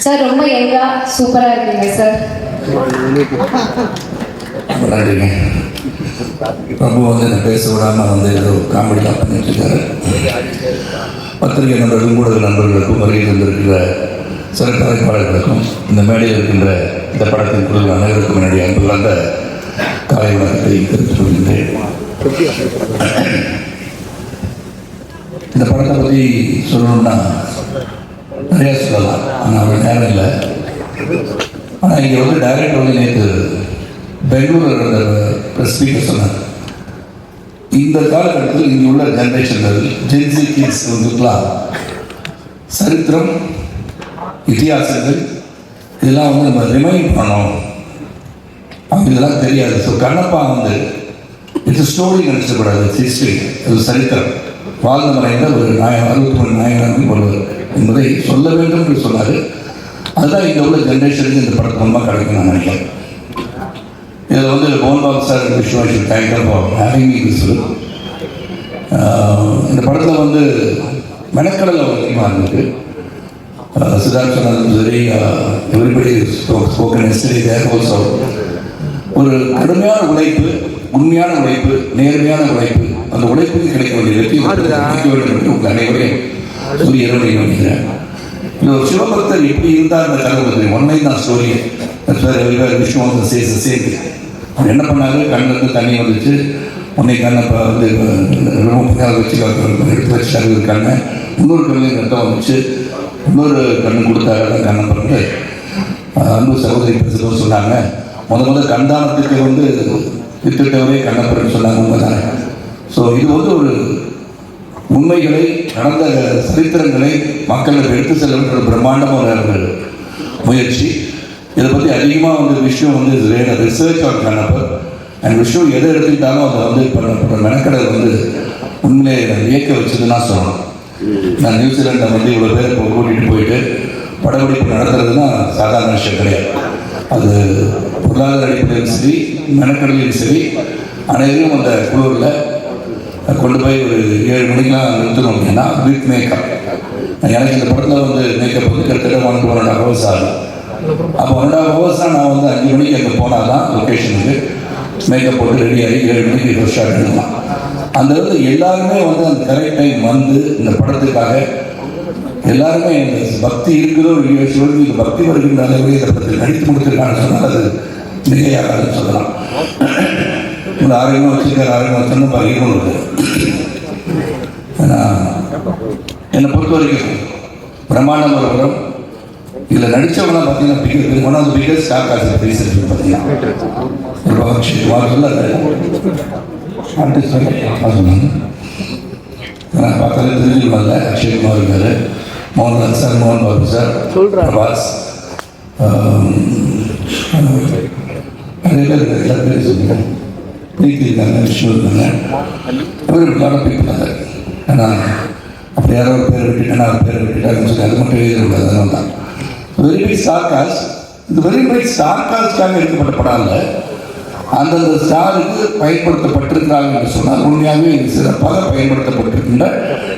Sir ரொம்ப யங்கா சூப்பரா இருக்கீங்க சார். நன்றிங்க. ரொம்ப வந்து என்ன பேச விடாமல் வந்து ஏதோ காமெடியாக பண்ணிட்டு இருக்காரு. பத்திரிகை நண்பர்களும் ஊடக நண்பர்களுக்கும் வருகை வந்திருக்கிற சிறப்பு அழைப்பாளர்களுக்கும் இந்த மேடையில் இருக்கின்ற இந்த படத்தின் குழு அனைவருக்கும் என்னுடைய அன்பு கலந்த காலை வணக்கத்தை தெரிவித்துக் கொள்கின்றேன். இந்த படத்தை பற்றி சொல்லணும்னா நிறையா சொல்லலாம், ஆனால் அவ்வளோ நேரம் இல்லை. ஆனால் இங்கே வந்து டைரக்டர் வந்து நேற்று பெங்களூரில் இருந்த ப்ரெஸ் ஸ்பீக்கர் சொன்னார், இந்த காலகட்டத்தில் இங்கே உள்ள ஜென்ரேஷன்கள் ஜென்சி கிட்ஸ் வந்துக்கலாம் சரித்திரம் இதிகாசங்கள் இதெல்லாம் வந்து நம்ம ரிமைண்ட் பண்ணணும், அவங்க இதெல்லாம் தெரியாது. ஸோ கண்ணப்பா வந்து இட்ஸ் ஸ்டோரி நினச்சக்கூடாது, ஹிஸ்ட்ரி, அது சரித்திரம், வாழ்ந்த மறைந்த ஒரு 63 நாயகர்கள் ஒருவர் என்பதை சொல்ல வேண்டும் என்று சொன்னார். அதுதான் இங்கே உள்ள ஜென்ரேஷனுக்கு இந்த படத்தை ரொம்ப கிடைக்கும் நான் நினைக்கிறேன். இதில் வந்து மோகன்பாபு சார் விஷ்ணுவாஷன் thank you for having me this film. இந்த படத்தில் வந்து மெனக்கடல் அதிகமாக இருந்தது. சித்தார்த் சொன்னதும் சரி, everybody spoken as they there also. ஒரு கடுமையான உழைப்பு, உண்மையான உழைப்பு, நேர்மையான உழைப்பு, அந்த உழைப்புக்கு கிடைக்க வேண்டிய வெற்றி கிடைக்க வேண்டும் என்று உங்கள் அனைவரையும் சொல்லி இரவு நினைக்கிறேன். இந்த ஒரு சிவபக்தர் எப்படி இருந்தால் அந்த கதை வந்து ஒன்னை தான் ஸ்டோரி. விஷ்ணுவாசன் சேர்த்து அவர் என்ன பண்ணாரு, கண்ணில் தண்ணி வந்துச்சு, உன்னை கண்ணை வந்து ரொம்ப வச்சு எடுத்து வச்சாரு ஒரு கண்ணை, இன்னொரு கண்ணில் ரத்தம் வந்துச்சு, இன்னொரு கண்ணு கொடுத்தாரு கண்ணை பண்ணிட்டு அன்பு சகோதரி பேசுகிறோம் சொன்னாங்க. முதல் கண்தானத்துக்கு வந்து வித்துட்டவரே கண்ணப்பர்னு சொன்னாங்க. உண்மைதானே? ஸோ இது வந்து ஒரு உண்மைகளை, நடந்த சரித்திரங்களை மக்களுக்கு எடுத்து செல்லுன்ற பிரம்மாண்டமான ஒரு முயற்சி. இதை பற்றி அதிகமாக வந்து விஷயம் வந்து ரிசர்ச் ஆன் கண்ணப்பர் அண்ட் விஷயம் எதை எடுத்துக்கிட்டாலும் அதை வந்து பண்ண மெனக்கடை வந்து உண்மையிலே இயக்க வச்சதுன்னா சொல்லணும். நான் நியூசிலாண்டை வந்து இவ்வளோ பேர் கூட்டிகிட்டு போயிட்டு படப்பிடிப்பு நடத்துறதுன்னா சாதாரண விஷயம் கிடையாது. அது பொருளாதார அடிப்படையிலும் சரி, மெனக்கடலையும் சரி, அனைவரும் அந்த குழுவில் கொண்டு போய் ஒரு 7 மணிக்கெலாம் நிறுத்தணும் அப்படின்னா வித் மேக்கப். எனக்கு இந்த படத்தில் வந்து மேக்கப் வந்து கிட்டத்தட்ட 1.5 hours ஆகும். அப்போ 1.5 hours தான் நான் வந்து 5 மணிக்கு அங்கே போனால் தான் லொக்கேஷனுக்கு மேக்கப் போட்டு ரெடி ஆகி 7 மணிக்கு ஃபர்ஸ்ட் ஷாட் எடுக்கலாம். அந்த வந்து எல்லாருமே வந்து அந்த கரெக்ட் டைம் வந்து இந்த படத்துக்காக எல்லாருமே பக்தி இருக்குதோ இல்லையோ, சிவனுக்கு பக்தி வருகின்ற அளவுக்கு இதை பற்றி நடித்து கொடுத்துருக்கான்னு சொன்னால் அது மிகையாகாதுன்னு சொல்லலாம். இந்த ஆரோக்கியமாக வச்சுருக்காரு, ஆரோக்கியமாக சொன்ன பகிர்ந்து இருக்குது. ஏன்னா என்னை பொறுத்த வரைக்கும் பிரம்மாண்டம் ஒரு படம். இதில் நடித்தவங்களாம் பார்த்தீங்கன்னா one of the biggest star cast பேசிட்டு பார்த்தீங்கன்னா ஆர்டிஸ்ட் சொன்னாங்க. நான் பார்த்தாலே தெரிஞ்சுக்கல. அக்ஷய்குமார் இருக்காரு, மோகன்லால் சார், மோகன் பாபு சார், பிரபாஸ், நிறைய பேர் இருக்காரு. எல்லா பேரும் சொல்லுங்க, பிரீத்தி இருக்காங்க, விஷ்ணு இருக்காங்க, அவருக்கு பீப்பிள். ஏன்னா அப்படி யாரோ ஒரு பேரை விட்டுட்டேன்னா அவர் பேரை விட்டுட்டாருன்னு சொல்லி அது மட்டும் எழுதிடக்கூடாது. அதனால தான் வெரி பிக் ஸ்டார் காஸ்ட். இந்த வெரி பிக் ஸ்டார் காஸ்டாக எடுக்கப்பட்ட படம் இல்லை, அந்தந்த ஸ்டாருக்கு பயன்படுத்தப்பட்டிருக்கிறாங்க என்று சொன்னால் உண்மையாகவே இது சிறப்பாக பயன்படுத்தப்பட்டிருக்கின்ற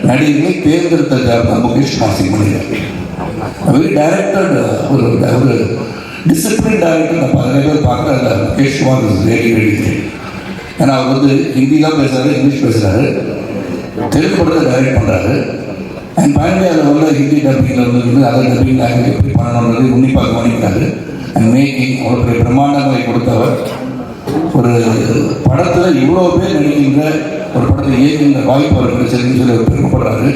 நடிகர்களை தேர்ந்தெடுத்ததாக தான் முகேஷ் மாசிங் பண்ணியிருக்காரு. வெரி டைரக்டட், ஒரு டிசிப்ளின் டைரக்டர். நான் நிறைய பேர் பார்க்குறேன், அந்த Mukesh Kumar is very very great. ஏன்னா அவர் வந்து ஹிந்திலாம் பேசுகிறாரு, இங்கிலீஷ் பேசுகிறாரு, தெலுங்கு படத்தை டைரக்ட் பண்ணுறாரு. அண்ட் ஃபைனலி அதில் உள்ள ஹிந்தி டப்பிங்கில் வந்து அதை டப்பிங் லாங்குவேஜ் எப்படி பண்ணணுன்றது உன்னிப்பாக கவனிக்கிறாரு. அண்ட் மேக்கிங் அவ்வளோ பெரிய பிரம்மாண்டங்களை கொடுத்தவர். ஒரு படத்தில் இவ்வளோ பேர் நடிக்கின்ற ஒரு படத்தை இயக்குகின்ற வாய்ப்பு அவர் கிடைச்சதுன்னு சொல்லி அவர் பெருமைப்படுறாரு.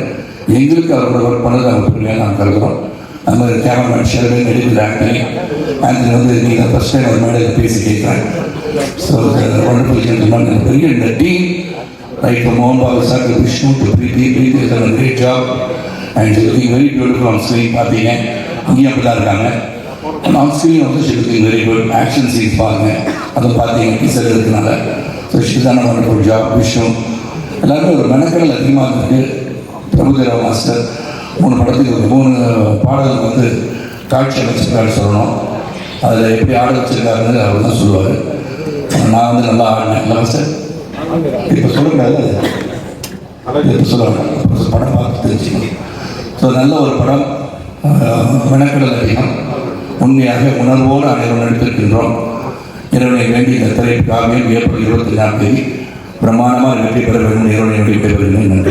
எங்களுக்கு அவரோட ஒர்க் பண்ணது அவர் பெருமையாக நான் கருதுகிறோம். அது மாதிரி கேமராமேன் ஷெல்வன், நடிகர் ஆண்டனி வந்து நீங்கள் ஃபஸ்ட் டைம் ஒரு மேடையில் பேசி கேட்குறேன். So wonderful gentleman. பெரிய இந்த டீம் ரைட் ஃப்ரம் மோகன் Babu sir to Vishnu to Preethi is a great job and looking very beautiful on screen. பார்த்தீங்க இங்கேயும் அப்படி தான் இருக்காங்க. ஆன் ஸ்க்ரீன் வந்து she looking very good. Action scenes பாருங்க, அதை பார்த்தீங்க டீசர் இருக்கிறனால. ஸோ ஷி தான ஒண்டர்ஃபுல் ஜாப். விஷ்ணு எல்லாருமே ஒரு மெனக்கடல் அதிகமாக இருக்குது. பிரபுதேவா மாஸ்டர் 3 படத்துக்கு 3 பாடல்கள் வந்து காட்சி அமைச்சிருக்காரு சொல்லணும். அதில் எப்படி ஆட வச்சிருக்காருன்னு அவர் தான் சொல்லுவார். நான் வந்து நல்லா ஆடினேன். இல்லை சார் இப்போ சொல்லக்கூடாது, இப்போ சொல்லுவாங்க, படம் பார்த்து தெரிஞ்சுக்கணும். ஸோ நல்ல ஒரு படம். மெனக்கடல் அதிகம். உண்மையாக உணர்வோடு அனைவரும் நடித்திருக்கின்றோம். இறைவனை வேண்டி இந்த திரை காவியம் ஏப்ரல் 24 பிரமாணமாக வெற்றி பெற வேண்டும். இறைவனை வேண்டி பெறுகிறேன். நன்றி.